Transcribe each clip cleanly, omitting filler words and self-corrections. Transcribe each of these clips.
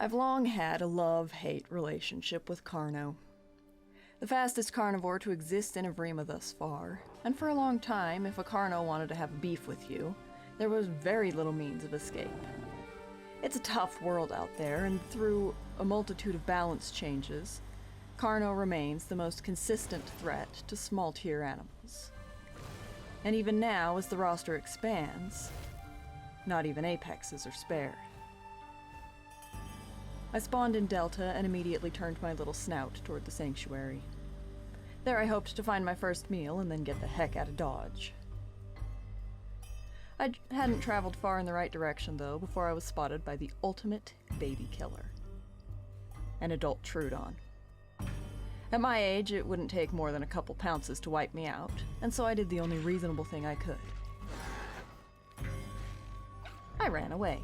I've long had a love-hate relationship with Carno. The fastest carnivore to exist in Evrima thus far, and for a long time, if a Carno wanted to have beef with you, there was very little means of escape. It's a tough world out there, and through a multitude of balance changes, Carno remains the most consistent threat to small-tier animals. And even now, as the roster expands, not even apexes are spared. I spawned in Delta and immediately turned my little snout toward the sanctuary. There I hoped to find my first meal and then get the heck out of Dodge. I hadn't traveled far in the right direction, though, before I was spotted by the ultimate baby killer. An adult Troodon. At my age, it wouldn't take more than a couple pounces to wipe me out, and so I did the only reasonable thing I could. I ran away.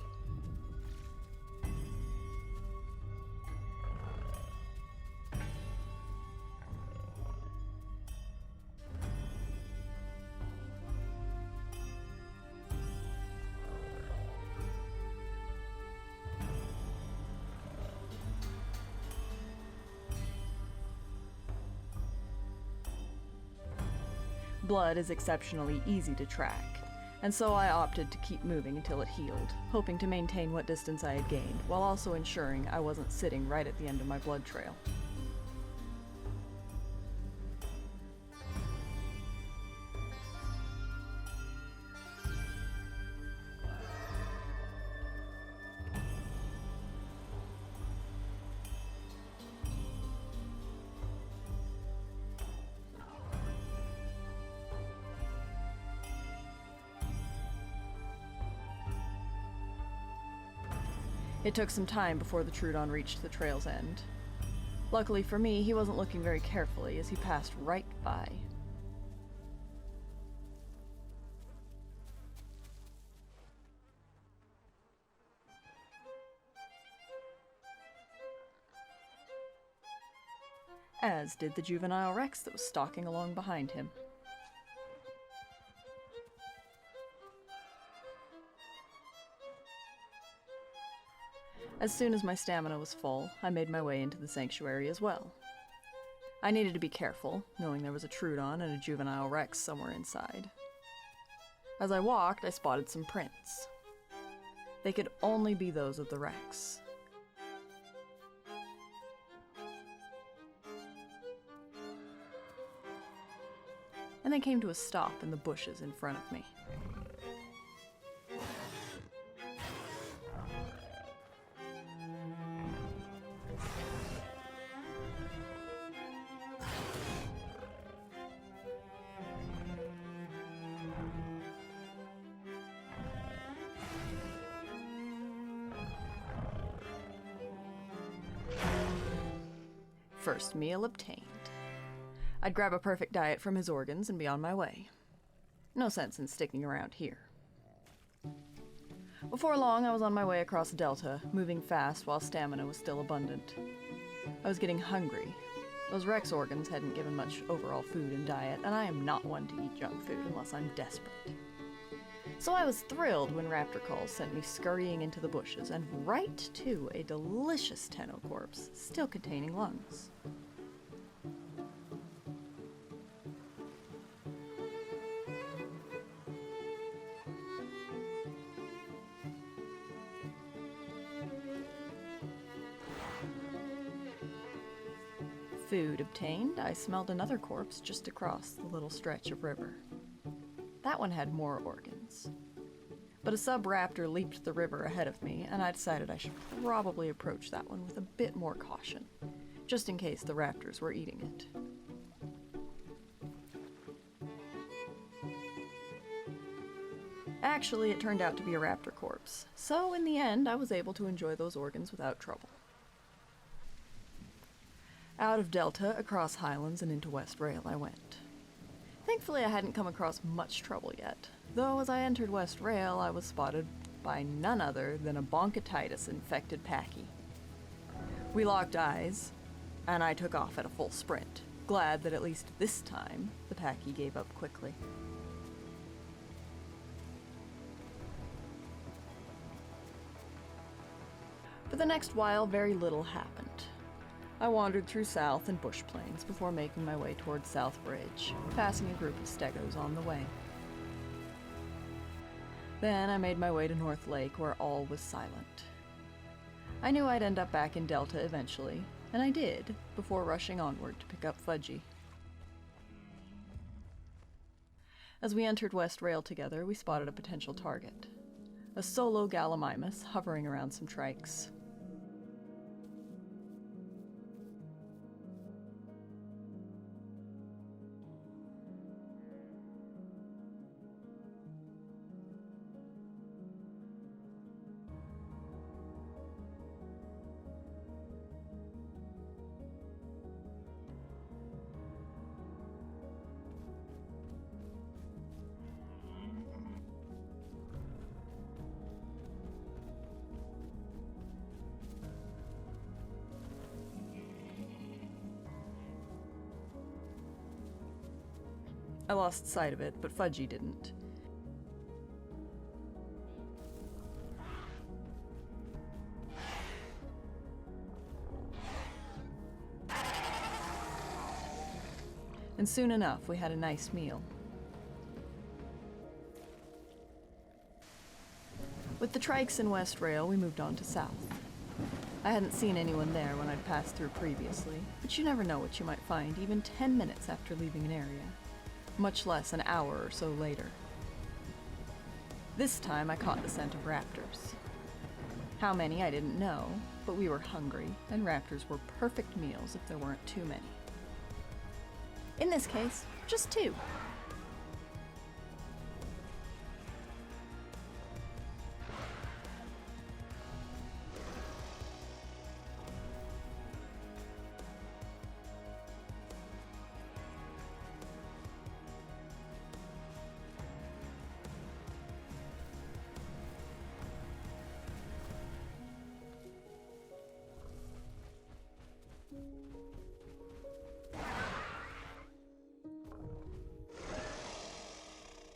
Blood is exceptionally easy to track, and so I opted to keep moving until it healed, hoping to maintain what distance I had gained, while also ensuring I wasn't sitting right at the end of my blood trail. It took some time before the Troodon reached the trail's end. Luckily for me, he wasn't looking very carefully as he passed right by. As did the juvenile Rex that was stalking along behind him. As soon as my stamina was full, I made my way into the sanctuary as well. I needed to be careful, knowing there was a Troodon and a juvenile Rex somewhere inside. As I walked, I spotted some prints. They could only be those of the Rex. And they came to a stop in the bushes in front of me. First meal obtained. I'd grab a perfect diet from his organs and be on my way. No sense in sticking around here. Before long, I was on my way across Delta, moving fast while stamina was still abundant. I was getting hungry. Those Rex organs hadn't given much overall food and diet, and I am not one to eat junk food unless I'm desperate. So I was thrilled when raptor calls sent me scurrying into the bushes and right to a delicious Tenno corpse, still containing lungs. Food obtained, I smelled another corpse just across the little stretch of river. That one had more organs. But a sub-raptor leaped the river ahead of me, and I decided I should probably approach that one with a bit more caution, just in case the raptors were eating it. Actually, it turned out to be a raptor corpse, so in the end I was able to enjoy those organs without trouble. Out of Delta, across Highlands, and into West Rail I went. Thankfully, I hadn't come across much trouble yet, though as I entered West Rail, I was spotted by none other than a bronchitis-infected Pachy. We locked eyes, and I took off at a full sprint, glad that at least this time, the Pachy gave up quickly. For the next while, very little happened. I wandered through South and Bush Plains before making my way towards South Bridge, passing a group of Stegos on the way. Then I made my way to North Lake, where all was silent. I knew I'd end up back in Delta eventually, and I did, before rushing onward to pick up Fudgy. As we entered West Rail together, we spotted a potential target. A solo Gallimimus hovering around some trikes. I lost sight of it, but Fudgy didn't. And soon enough, we had a nice meal. With the trikes in West Rail, we moved on to South. I hadn't seen anyone there when I'd passed through previously, but you never know what you might find even 10 minutes after leaving an area, much less an hour or so later. This time I caught the scent of raptors. How many I didn't know, but we were hungry, and raptors were perfect meals if there weren't too many. In this case, just 2.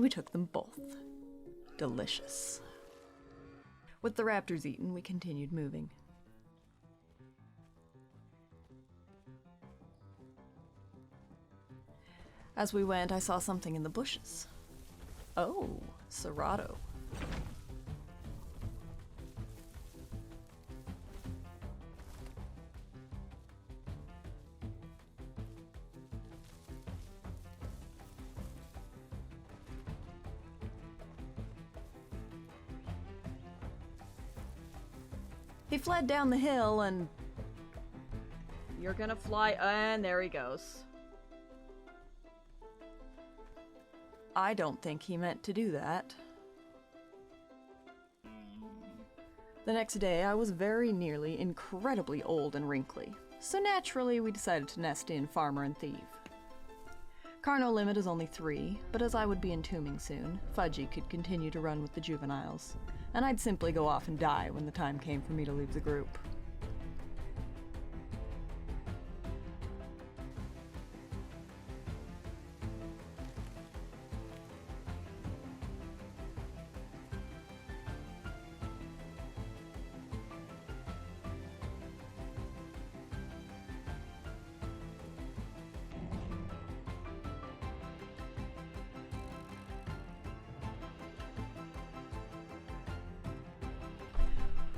We took them both. Delicious. With the raptors eaten, we continued moving. As we went, I saw something in the bushes. Oh, Ceratosaurus. He fled down the hill and... You're gonna fly... And there he goes. I don't think he meant to do that. The next day, I was very nearly incredibly old and wrinkly, so naturally we decided to nest in Farmer and Thief. Carno limit is only 3, but as I would be entombing soon, Fudgy could continue to run with the juveniles, and I'd simply go off and die when the time came for me to leave the group.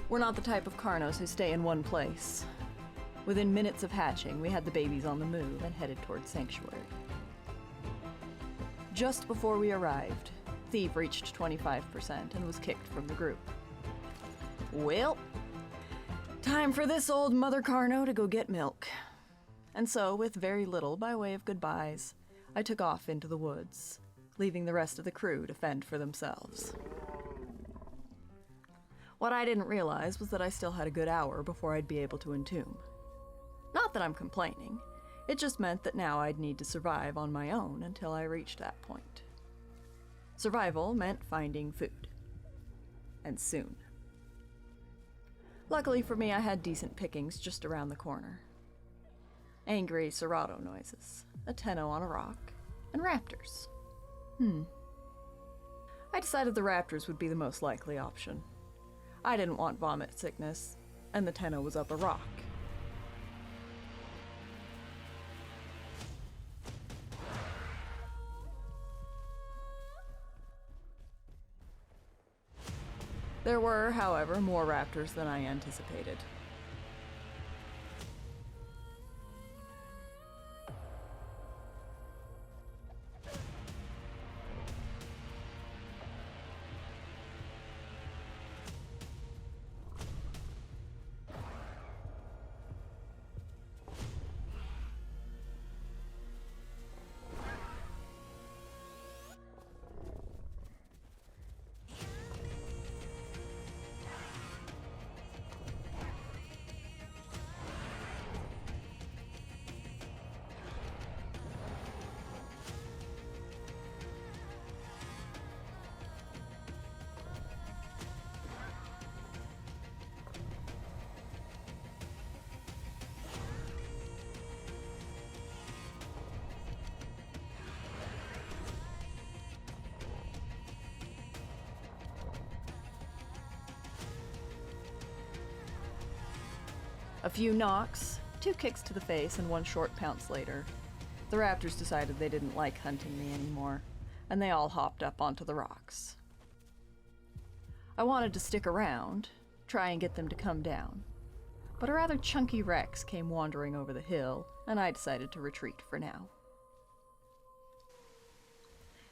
We're not the type of Carnos who stay in one place. Within minutes of hatching, we had the babies on the move and headed towards Sanctuary. Just before we arrived, Thief reached 25% and was kicked from the group. Well, time for this old Mother Carno to go get milk. And so, with very little by way of goodbyes, I took off into the woods, leaving the rest of the crew to fend for themselves. What I didn't realize was that I still had a good hour before I'd be able to entomb. Not that I'm complaining, it just meant that now I'd need to survive on my own until I reached that point. Survival meant finding food. And soon. Luckily for me, I had decent pickings just around the corner. Angry Ceratosaurus noises, a tenno on a rock, and raptors. I decided the raptors would be the most likely option. I didn't want vomit sickness, and the Tenno was up a rock. There were, however, more raptors than I anticipated. A few knocks, 2 kicks to the face, and 1 short pounce later, the raptors decided they didn't like hunting me anymore, and they all hopped up onto the rocks. I wanted to stick around, try and get them to come down, but a rather chunky Rex came wandering over the hill, and I decided to retreat for now.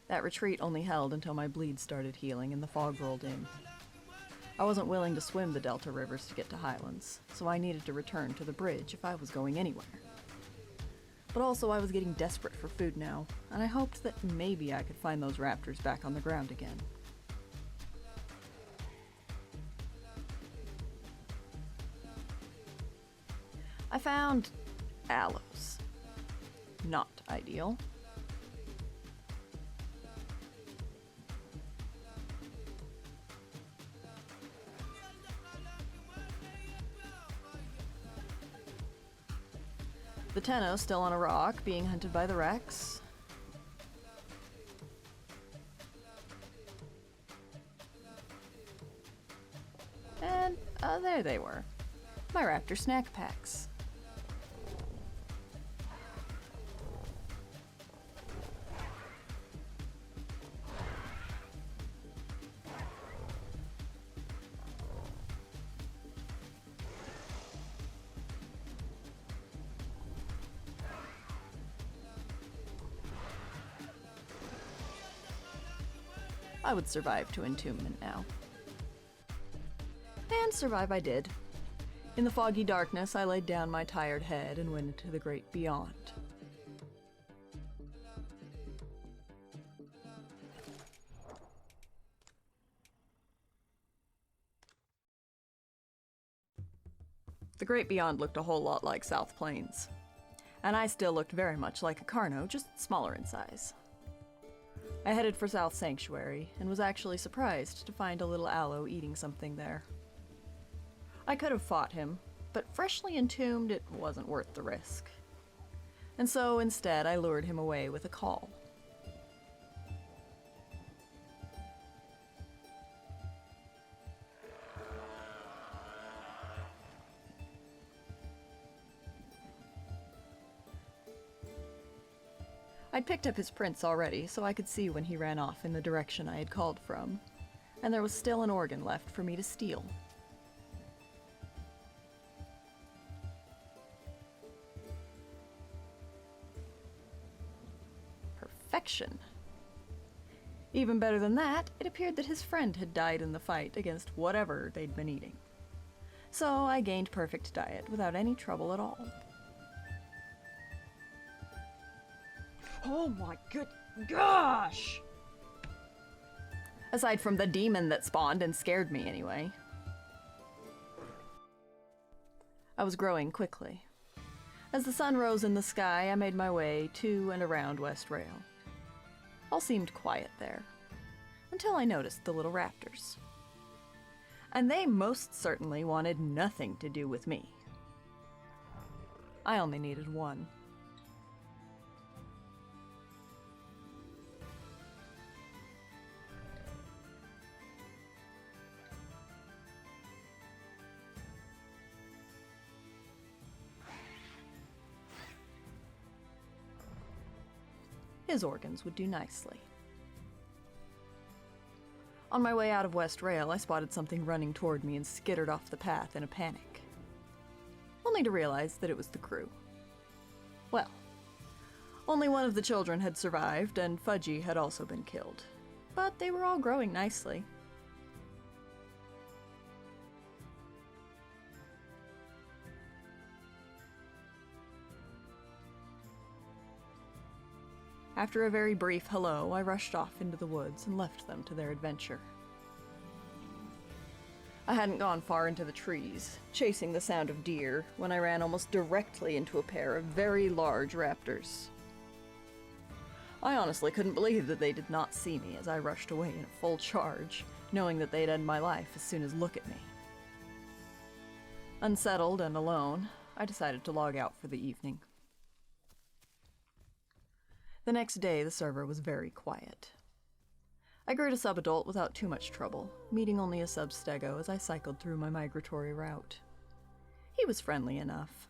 That retreat only held until my bleed started healing and the fog rolled in. I wasn't willing to swim the Delta rivers to get to Highlands, so I needed to return to the bridge if I was going anywhere. But also I was getting desperate for food now, and I hoped that maybe I could find those raptors back on the ground again. I found aloes. Not ideal. The Tenno still on a rock, being hunted by the Rex. And there they were. My raptor snack packs. I would survive to Entombment now. And survive I did. In the foggy darkness, I laid down my tired head and went into the great beyond. The great beyond looked a whole lot like South Plains. And I still looked very much like a Carno, just smaller in size. I headed for South Sanctuary, and was actually surprised to find a little aloe eating something there. I could have fought him, but freshly entombed it wasn't worth the risk. And so instead I lured him away with a call. I'd picked up his prints already, so I could see when he ran off in the direction I had called from, and there was still an organ left for me to steal. Perfection. Even better than that, it appeared that his friend had died in the fight against whatever they'd been eating. So I gained perfect diet without any trouble at all. Oh my good gosh! Aside from the demon that spawned and scared me anyway. I was growing quickly. As the sun rose in the sky, I made my way to and around West Rail. All seemed quiet there, until I noticed the little raptors. And they most certainly wanted nothing to do with me. I only needed one. His organs would do nicely. On my way out of West Rail, I spotted something running toward me and skittered off the path in a panic, only to realize that it was the crew. Well, only one of the children had survived, and Fudgy had also been killed, but they were all growing nicely. After a very brief hello, I rushed off into the woods and left them to their adventure. I hadn't gone far into the trees, chasing the sound of deer, when I ran almost directly into a pair of very large raptors. I honestly couldn't believe that they did not see me as I rushed away in a full charge, knowing that they'd end my life as soon as look at me. Unsettled and alone, I decided to log out for the evening. The next day, the server was very quiet. I grew to sub-adult without too much trouble, meeting only a sub-stego as I cycled through my migratory route. He was friendly enough,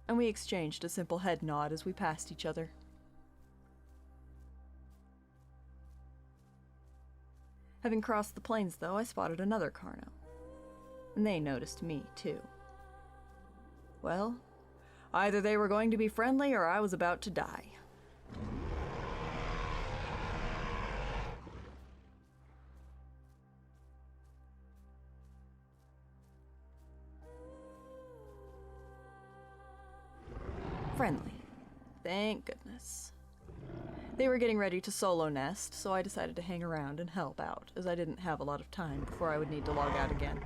and we exchanged a simple head nod as we passed each other. Having crossed the plains, though, I spotted another Carno, and they noticed me, too. Well, either they were going to be friendly or I was about to die. Friendly. Thank goodness. They were getting ready to solo nest, so I decided to hang around and help out, as I didn't have a lot of time before I would need to log out again.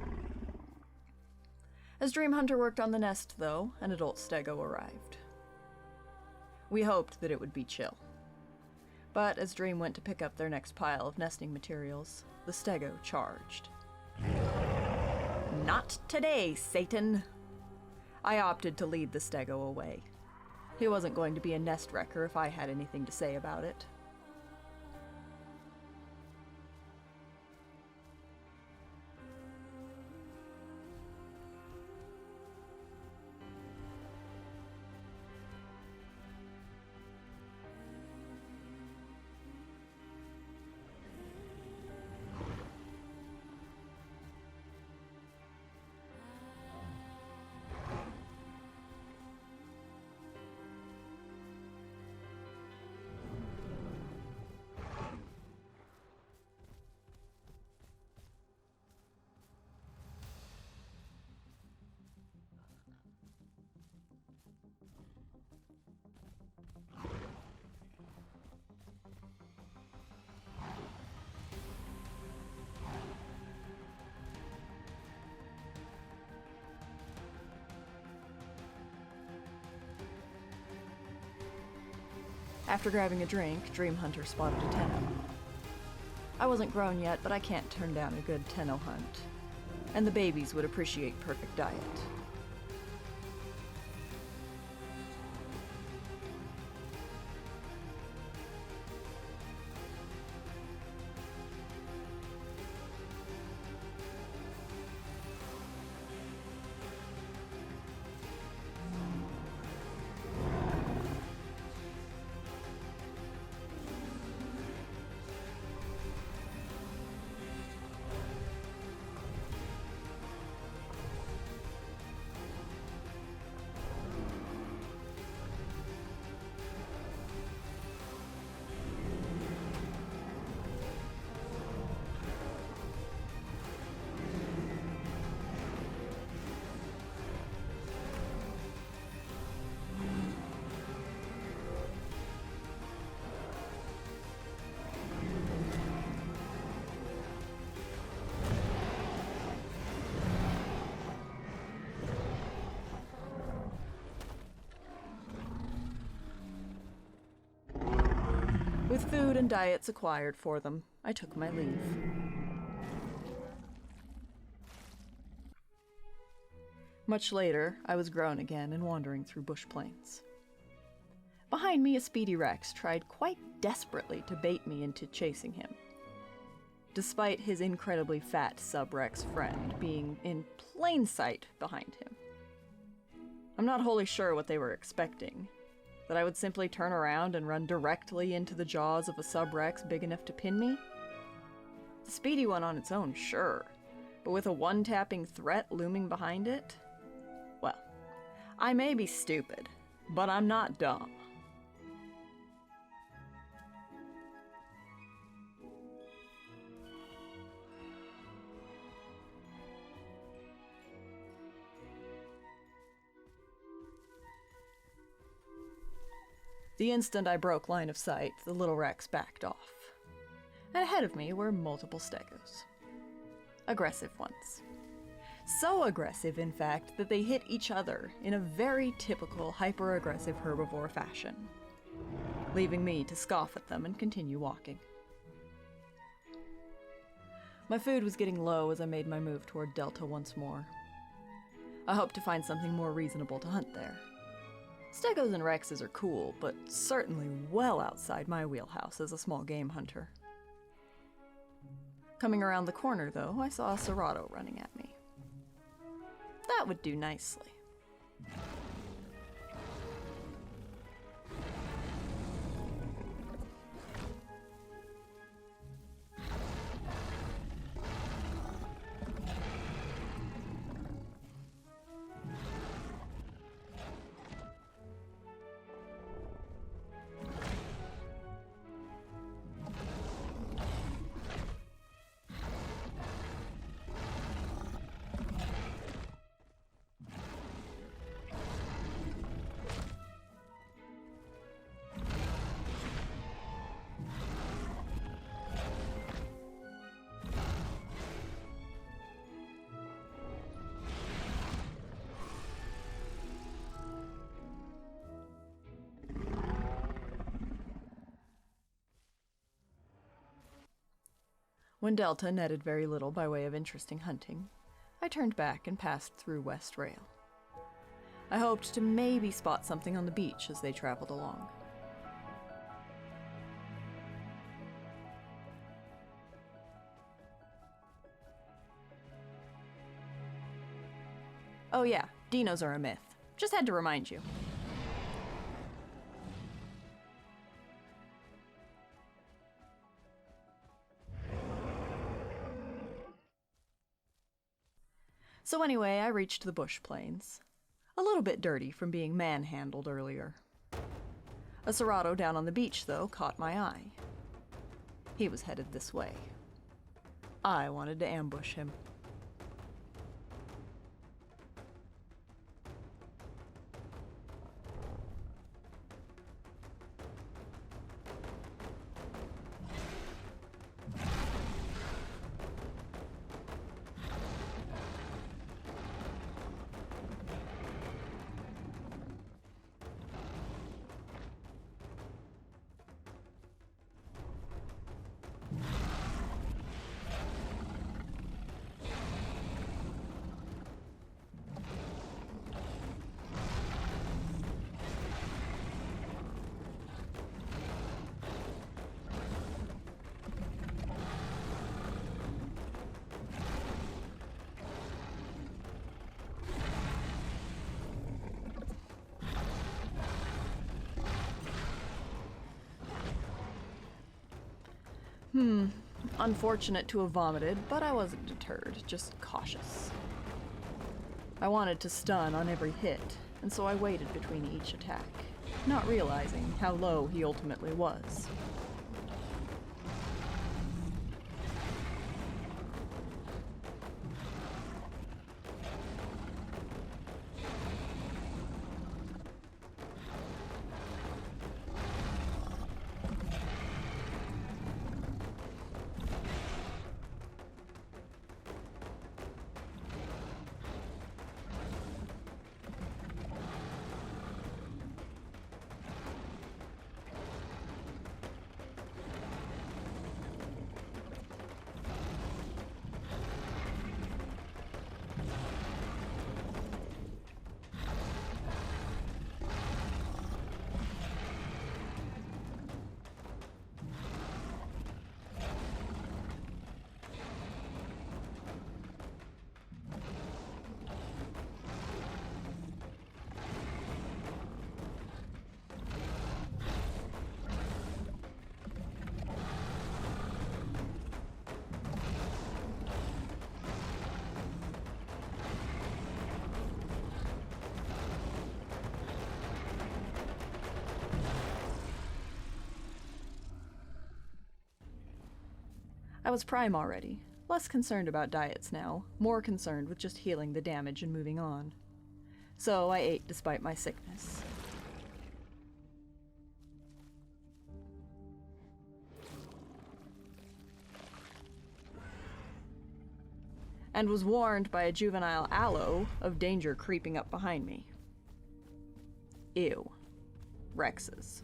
As Dream Hunter worked on the nest, though, an adult stego arrived. We hoped that it would be chill. But as Dream went to pick up their next pile of nesting materials, the stego charged. Not today, Satan! I opted to lead the stego away. He wasn't going to be a nest wrecker if I had anything to say about it. After grabbing a drink, Dream Hunter spotted a tenno. I wasn't grown yet, but I can't turn down a good tenno hunt. And the babies would appreciate perfect diet. With food and diets acquired for them, I took my leave. Much later, I was grown again and wandering through bush plains. Behind me, a speedy Rex tried quite desperately to bait me into chasing him, despite his incredibly fat sub-Rex friend being in plain sight behind him. I'm not wholly sure what they were expecting, That I would simply turn around and run directly into the jaws of a sub-Rex big enough to pin me? The speedy one on its own, sure, but with a one-tapping threat looming behind it? Well, I may be stupid, but I'm not dumb. The instant I broke line of sight, the little Rex backed off. And ahead of me were multiple Stegos. Aggressive ones. So aggressive, in fact, that they hit each other in a very typical hyper-aggressive herbivore fashion, leaving me to scoff at them and continue walking. My food was getting low as I made my move toward Delta once more. I hoped to find something more reasonable to hunt there. Stegos and Rexes are cool, but certainly well outside my wheelhouse as a small game hunter. Coming around the corner, though, I saw a Ceratosaurus running at me. That would do nicely. When Delta netted very little by way of interesting hunting, I turned back and passed through West Rail. I hoped to maybe spot something on the beach as they traveled along. Oh yeah, dinos are a myth. Just had to remind you. So anyway, I reached the bush plains. A little bit dirty from being manhandled earlier. A Ceratosaurus down on the beach, though, caught my eye. He was headed this way. I wanted to ambush him. Unfortunate to have vomited, but I wasn't deterred, just cautious. I wanted to stun on every hit, and so I waited between each attack, not realizing how low he ultimately was. was prime already, less concerned about diets now, more concerned with just healing the damage and moving on. So I ate despite my sickness. And was warned by a juvenile aloe of danger creeping up behind me. Ew. Rexes.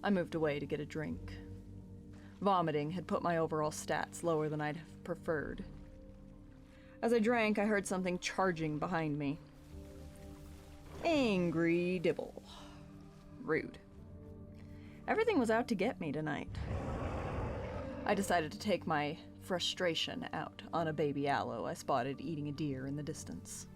I moved away to get a drink. Vomiting had put my overall stats lower than I'd have preferred. As I drank, I heard something charging behind me. Angry Dibble. Rude. Everything was out to get me tonight. I decided to take my frustration out on a baby aloe I spotted eating a deer in the distance.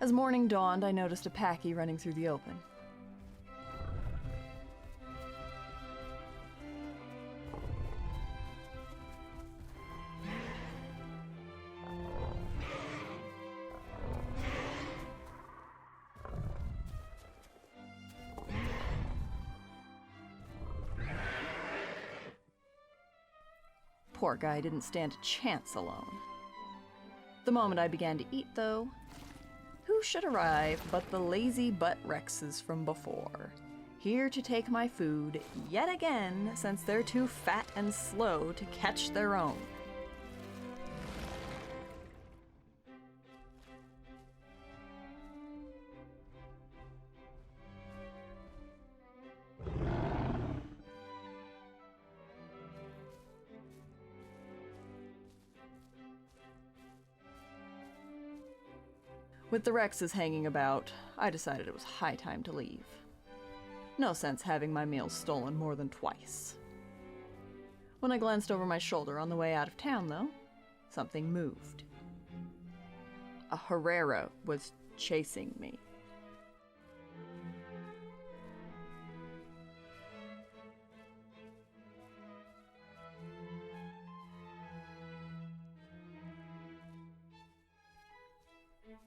As morning dawned, I noticed a Pachy running through the open. Poor guy didn't stand a chance alone. The moment I began to eat, though, who should arrive but the lazy butt Rexes from before, here to take my food yet again since they're too fat and slow to catch their own. With the Rexes hanging about, I decided it was high time to leave. No sense having my meals stolen more than twice. When I glanced over my shoulder on the way out of town, though, something moved. A Herrera was chasing me.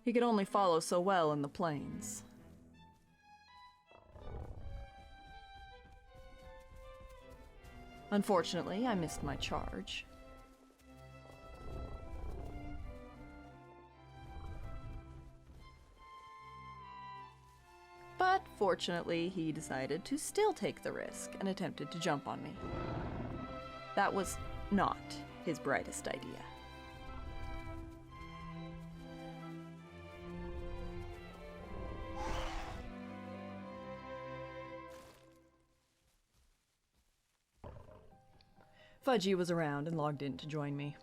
He could only follow so well in the plains. Unfortunately, I missed my charge. But fortunately, he decided to still take the risk and attempted to jump on me. That was not his brightest idea. Fudgy was around and logged in to join me.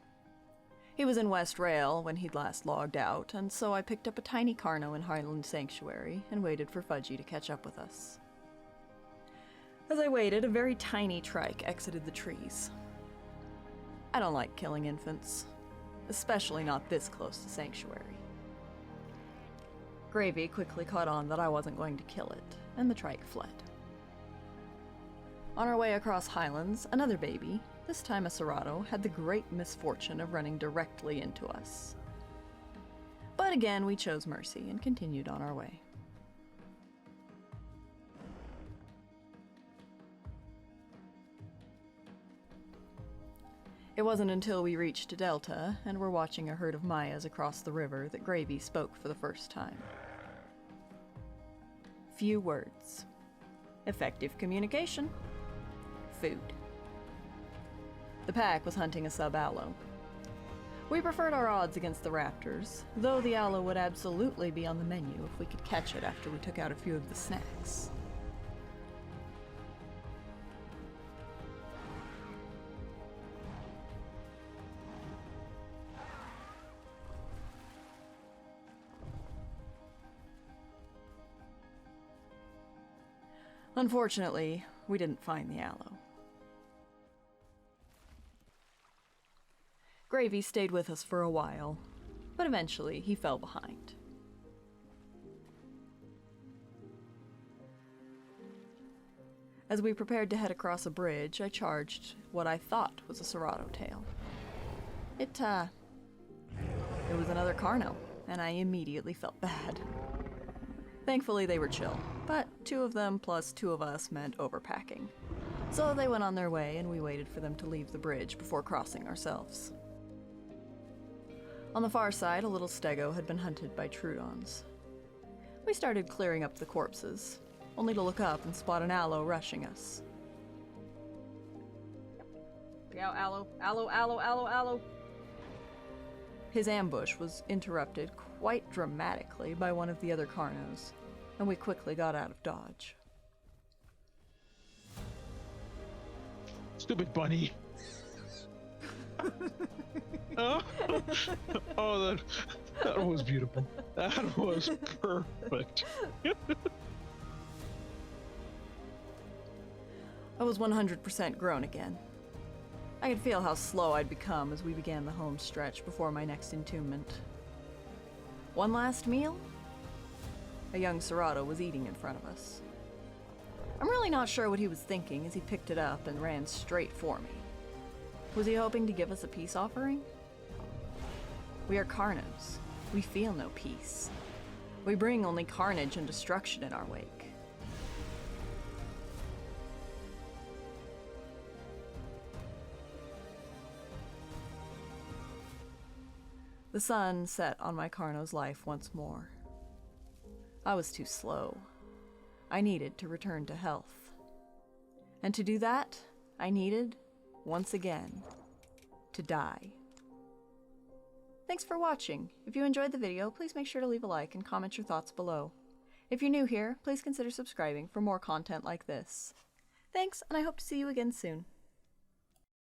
He was in West Rail when he'd last logged out, and so I picked up a tiny Carno in Highland Sanctuary and waited for Fudgy to catch up with us. As I waited, a very tiny trike exited the trees. I don't like killing infants, especially not this close to Sanctuary. Gravy quickly caught on that I wasn't going to kill it, and the trike fled. On our way across Highlands, another baby, this time a Ceratosaurus, had the great misfortune of running directly into us. But again, we chose mercy and continued on our way. It wasn't until we reached Delta and were watching a herd of Mayas across the river that Gravy spoke for the first time. Few words. Effective communication. food. The pack was hunting a sub-aloe. We preferred our odds against the raptors, though the aloe would absolutely be on the menu if we could catch it after we took out a few of the snacks. Unfortunately, we didn't find the aloe. Gravy stayed with us for a while, but eventually he fell behind. As we prepared to head across a bridge, I charged what I thought was a Ceratotail. It was another Carno, and I immediately felt bad. Thankfully they were chill, but 2 of them plus 2 of us meant overpacking. So they went on their way and we waited for them to leave the bridge before crossing ourselves. On the far side, a little stego had been hunted by Troodons. We started clearing up the corpses, only to look up and spot an aloe rushing us. Yeah, aloe, aloe, aloe, aloe, aloe! His ambush was interrupted quite dramatically by one of the other Carnos, and we quickly got out of dodge. Stupid bunny. Oh, that was beautiful. That was perfect. I was 100% grown again. I could feel how slow I'd become as we began the home stretch before my next entombment. One last meal? A young Cerато was eating in front of us. I'm really not sure what he was thinking as he picked it up and ran straight for me. Was he hoping to give us a peace offering? We are Carnos. We feel no peace. We bring only carnage and destruction in our wake. The sun set on my Carno's life once more. I was too slow. I needed to return to health. And to do that, I needed, once again, to die. Thanks for watching. If you enjoyed the video, please make sure to leave a like and comment your thoughts below. If you're new here, please consider subscribing for more content like this. Thanks, and I hope to see you again soon.